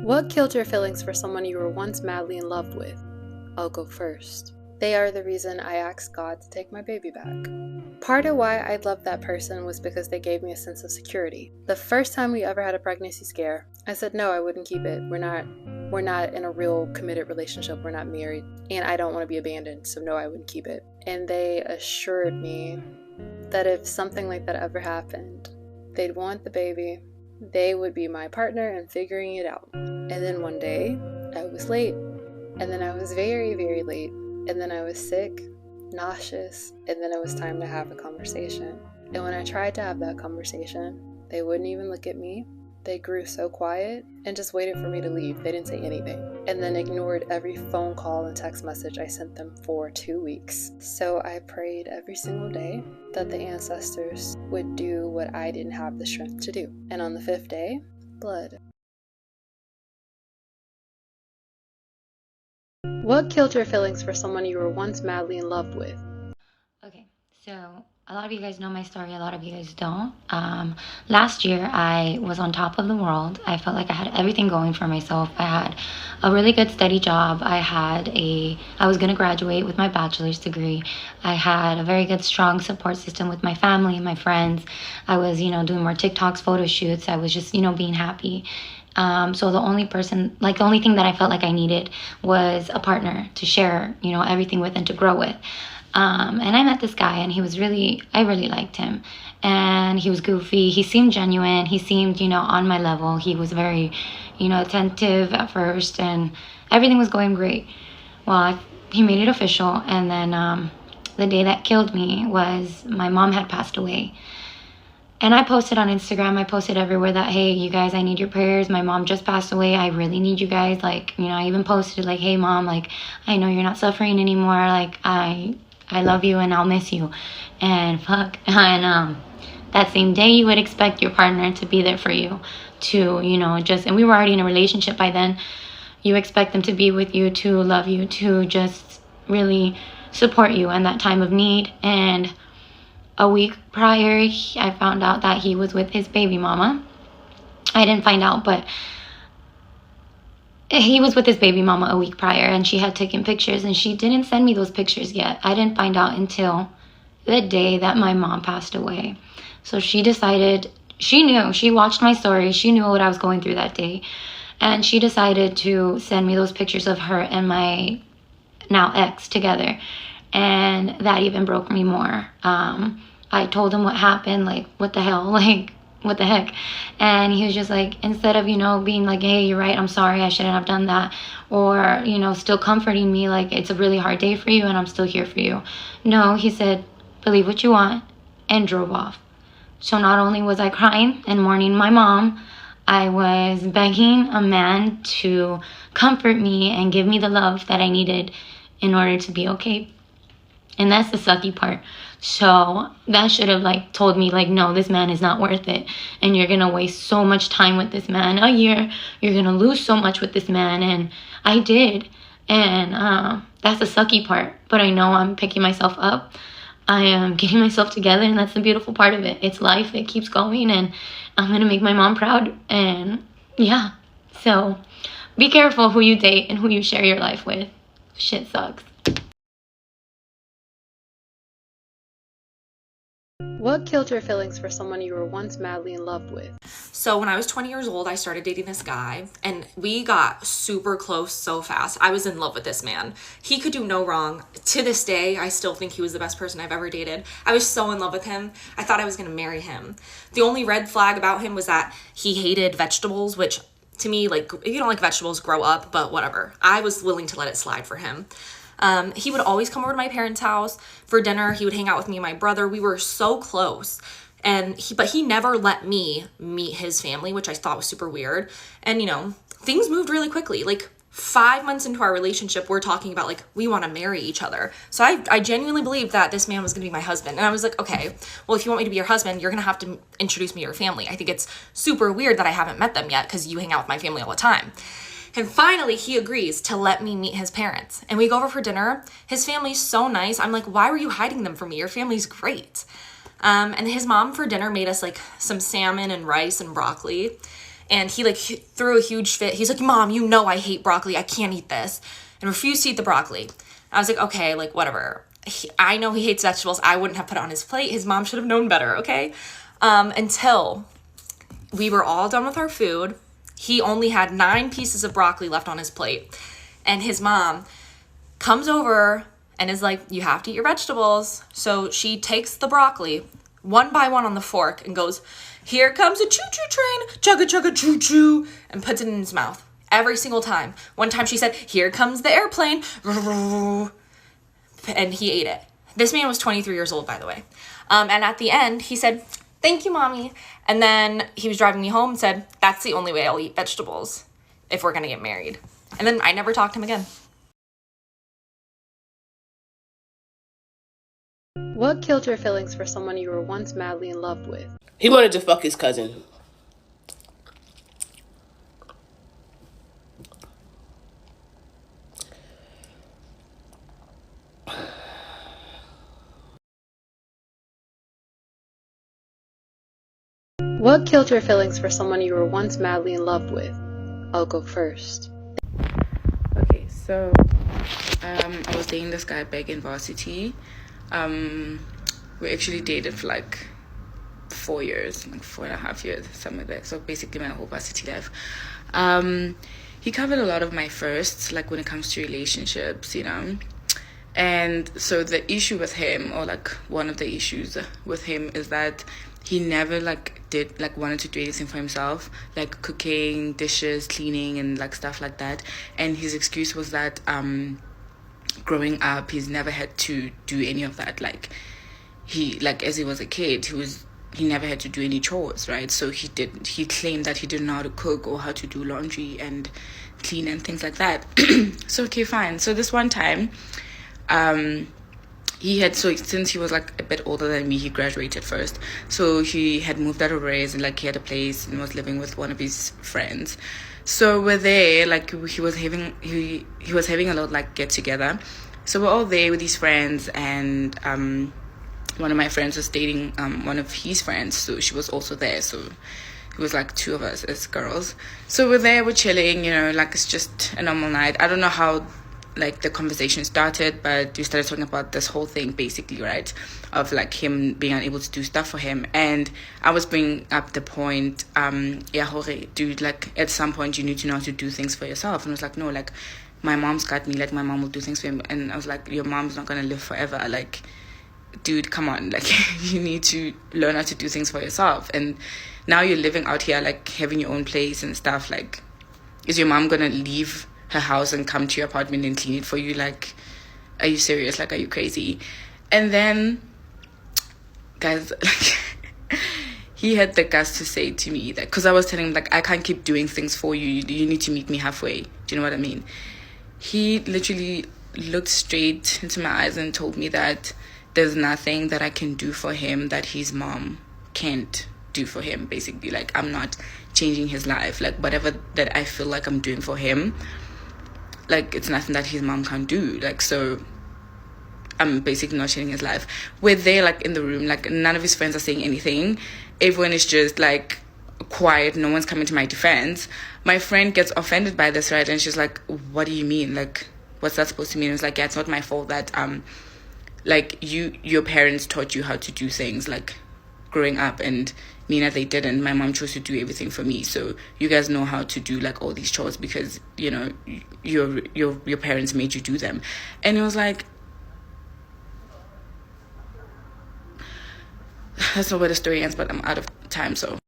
What killed your feelings for someone you were once madly in love with? I'll go first. They are the reason I asked God to take my baby back. Part of why I loved that person was because they gave me a sense of security. The first time we ever had a pregnancy scare, I said no, I wouldn't keep it. We're not in a real committed relationship. We're not married, and I don't want to be abandoned, so no, I wouldn't keep it. And they assured me that if something like that ever happened, they'd want the baby, they would be my partner in figuring it out. And then one day, I was late, and then I was very, very late, and then I was sick, nauseous, and then it was time to have a conversation. And when I tried to have that conversation, they wouldn't even look at me. They grew so quiet and just waited for me to leave. They didn't say anything, and then ignored every phone call and text message I sent them for 2 weeks. So I prayed every single day that the ancestors would do what I didn't have the strength to do. And on the 5th day, blood. What killed your feelings for someone you were once madly in love with? Okay, so a lot of you guys know my story, a lot of you guys don't. Last year, I was on top of the world. I felt like I had everything going for myself. I had a really good steady job. I was going to graduate with my bachelor's degree. I had a very good, strong support system with my family, my friends. I was, doing more TikToks, photo shoots. I was just, being happy. So the only thing that I felt like I needed was a partner to share, everything with and to grow with. And I met this guy, and I really liked him. And he was goofy. He seemed genuine. He seemed, on my level. He was very, attentive at first, and everything was going great. Well, he made it official. And then the day that killed me was my mom had passed away. And I posted on Instagram, I posted everywhere that, hey, you guys, I need your prayers. My mom just passed away. I really need you guys. I even posted hey, mom, I know you're not suffering anymore. I love you and I'll miss you. And and that same day you would expect your partner to be there for you to, and we were already in a relationship by then. You expect them to be with you, to love you, to just really support you in that time of need. And a week prior, I found out that he was with his baby mama. I didn't find out, but he was with his baby mama a week prior, and she had taken pictures, and she didn't send me those pictures yet. I didn't find out until the day that my mom passed away. So she decided, she watched my story, she knew what I was going through that day, and she decided to send me those pictures of her and my now ex together. And that even broke me more. I told him what happened, what the hell, what the heck? And he was just instead of, being hey, you're right, I'm sorry, I shouldn't have done that. Or, still comforting me, it's a really hard day for you and I'm still here for you. No, he said, believe what you want, and drove off. So not only was I crying and mourning my mom, I was begging a man to comfort me and give me the love that I needed in order to be okay. And that's the sucky part. So that should have told me no, this man is not worth it. And you're going to waste so much time with this man. A year, you're going to lose so much with this man. And I did. And that's the sucky part. But I know I'm picking myself up. I am getting myself together. And that's the beautiful part of it. It's life. It keeps going. And I'm going to make my mom proud. And yeah. So be careful who you date and who you share your life with. Shit sucks. What killed your feelings for someone you were once madly in love with? So when I was 20 years old, I started dating this guy, and we got super close so fast. I was in love with this man. He could do no wrong. To this day, I still think he was the best person I've ever dated. I was so in love with him. I thought I was going to marry him. The only red flag about him was that he hated vegetables, which to me, if you don't like vegetables, grow up, but whatever. I was willing to let it slide for him. He would always come over to my parents' house for dinner. He would hang out with me and my brother. We were so close. But he never let me meet his family, which I thought was super weird. And, things moved really quickly. 5 months into our relationship, we're talking about we want to marry each other. So I genuinely believed that this man was going to be my husband. And I was okay, well, if you want me to be your husband, you're going to have to introduce me to your family. I think it's super weird that I haven't met them yet because you hang out with my family all the time. And finally, he agrees to let me meet his parents. And we go over for dinner. His family's so nice. I'm why were you hiding them from me? Your family's great. And his mom for dinner made us some salmon and rice and broccoli. And he like threw a huge fit. He's like, Mom, you know I hate broccoli. I can't eat this. And refused to eat the broccoli. I was like, okay, like whatever. I know he hates vegetables. I wouldn't have put it on his plate. His mom should have known better, okay? Until we were all done with our food. He only had 9 pieces of broccoli left on his plate. And his mom comes over and is like, you have to eat your vegetables. So she takes the broccoli one by one on the fork and goes, here comes a choo-choo train, chugga chugga choo-choo, and puts it in his mouth every single time. One time she said, here comes the airplane, and he ate it. This man was 23 years old, by the way. And at the end, he said, thank you, Mommy. And then he was driving me home and said, that's the only way I'll eat vegetables if we're going to get married. And then I never talked to him again. What killed your feelings for someone you were once madly in love with? He wanted to fuck his cousin. What killed your feelings for someone you were once madly in love with? I'll go first. Okay, so I was dating this guy back in varsity. We actually dated for like 4 years, like 4.5 years, something like that. So basically my whole varsity life. He covered a lot of my firsts, like when it comes to relationships, you know. And so the issue with him, or like one of the issues with him, is that he never wanted to do anything for himself, like cooking, dishes, cleaning, and like stuff like that. And his excuse was that growing up he's never had to do any of that. Like as he was a kid, he never had to do any chores, right? So he claimed that he didn't know how to cook or how to do laundry and clean and things like that. So okay, fine. So this one time since he was like a bit older than me, he graduated first. So he had moved out of race and like he had a place and was living with one of his friends. So we're there, like he was having a lot like get together. So we're all there with his friends, and one of my friends was dating one of his friends, so she was also there. So it was like 2 of us as girls. So we're there, we're chilling, you know, like it's just a normal night. I don't know how like the conversation started, but we started talking about this whole thing basically, right, of like him being unable to do stuff for him. And I was bringing up the point, dude, like at some point you need to know how to do things for yourself. And I was like, no, like my mom's got me, like my mom will do things for him. And I was like, your mom's not gonna live forever, like dude, come on, like you need to learn how to do things for yourself. And now you're living out here, like having your own place and stuff. Like, is your mom gonna leave her house and come to your apartment and clean it for you? Like, are you serious? Like, are you crazy? And then, guys, like, he had the guts to say to me that, because I was telling him, like, I can't keep doing things for you. You need to meet me halfway. Do you know what I mean? He literally looked straight into my eyes and told me that there's nothing that I can do for him that his mom can't do for him, basically. Like, I'm not changing his life. Like, whatever that I feel like I'm doing for him, like, it's nothing that his mom can't do. Like, so I'm basically not changing his life. We're there, like, in the room. Like, none of his friends are saying anything. Everyone is just, like, quiet. No one's coming to my defense. My friend gets offended by this, right? And she's like, what do you mean? Like, what's that supposed to mean? I was like, yeah, it's not my fault that, like, your parents taught you how to do things, like, growing up, and Nina, they didn't. My mom chose to do everything for me, so you guys know how to do like all these chores because, you know, your parents made you do them. And it was like, that's not where the story ends, but I'm out of time, so